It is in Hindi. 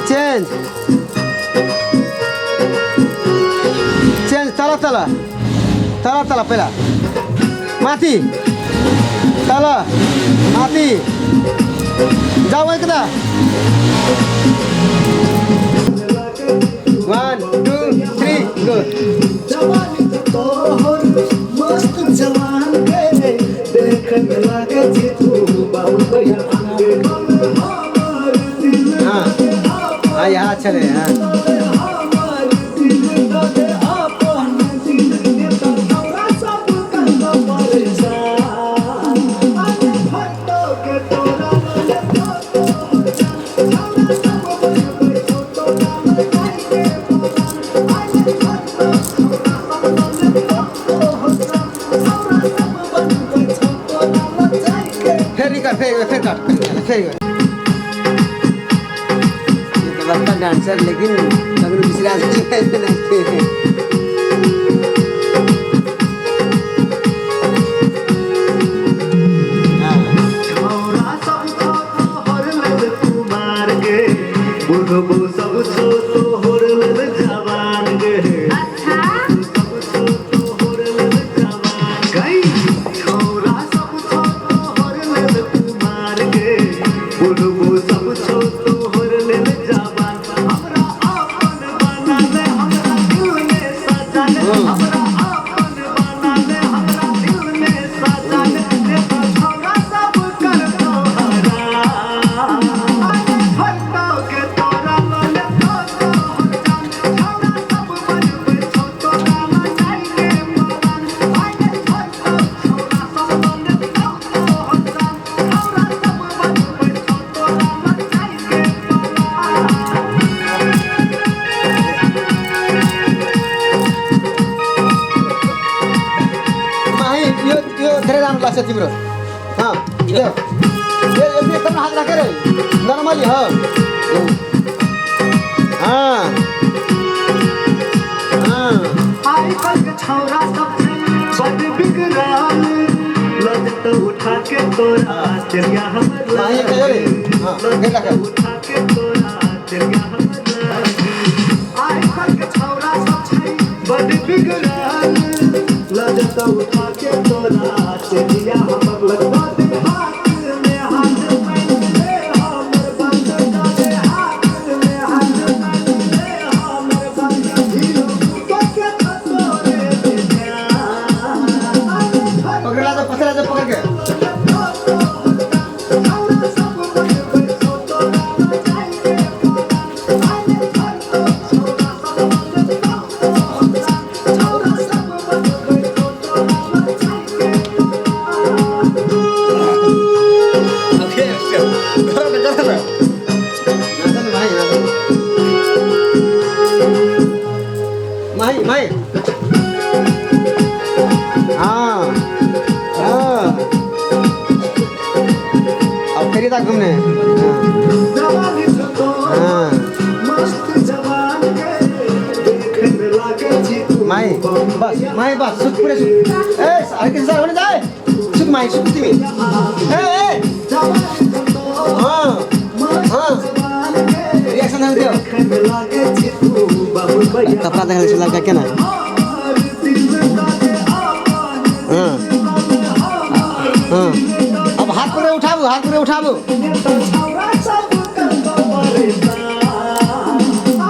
चेंज चेंज तला तला तला तला पहिला माथि तल माथि जाऊ एकदा 1 2 3 गो जवानी तो तोहर मस्त जवान के देखन लागे जे तू बाबू भैया आगे हमार दिल हाँ हाँ यहाँ अच्छा है हाँ हमार दिल दे अपन दिल ने तो हमरा सब कंधा परेशान आने फटो के तोरा ले तो हमरा सब फोटो नाम काई के आने फटो फेरी कर फेर काट फेर कर ये तो बड़का डांसर लेकिन कभी दूसरे आदमी ऐसे नाचते हैं बुढ़बो सब छो तो होर लेल जवान गे अच्छा सब छो तो होर लेल जवान गई छोरा सब छो तो होर लेल कुमार गे बुढ़बो सब छो तो होर लेल जवान हमरा अपन बना ले हमरा दिल में सजा ले हमरा अपन बना ले हमरा दिल में सजा ले देखो छोरा सब कर तोहरा फटो के तोरा ले तो जान छोरा सब बनबे छोटो नाम जाई के मरान आगे फटो छोरा सब बनबे तो जान छोरा सब बनबे छोटो नाम जाई के माही यो धेरै राम्रो लाग्छ तिम्रो हाँ यो एकदम हात राखेर नर्मली हो हाँ हाँ आई कल के छोरा सब बड़ बिगड़ाल लज तो उठा के तोरा चलिया हमर माही के रे हाँ घेर रख उठा के तोरा चलिया हमर आई कल के छोरा सब बड़ बिगड़ाल लज तो उठा के तोरा चलिया हमर लगवा दे हाथ में हाथ पहन ले हमर बंद कर दे हाथ में हाथ पहन ले हमर बंद हीरो तो के तोरे दे पकड़ ला तो पकड़ के माही हाँ हाँ अब फिर तक घूमने जवानी तो हाँ मस्त जवान के देखने लागे जी तू माही बस सुत पूरे सुत ए अरे किसी साल होने जाए सुत माही सुत तुम्हें ए जवानी तो हाँ हाँ जवान के रिएक्शन दे दियो देखने लागे जी तू बाबू भैया कपड़ा देखने से लगा क्या ना हमार दिल दे अपन हाँ हाँ अब हाथ पूरे उठाबो तो छौरा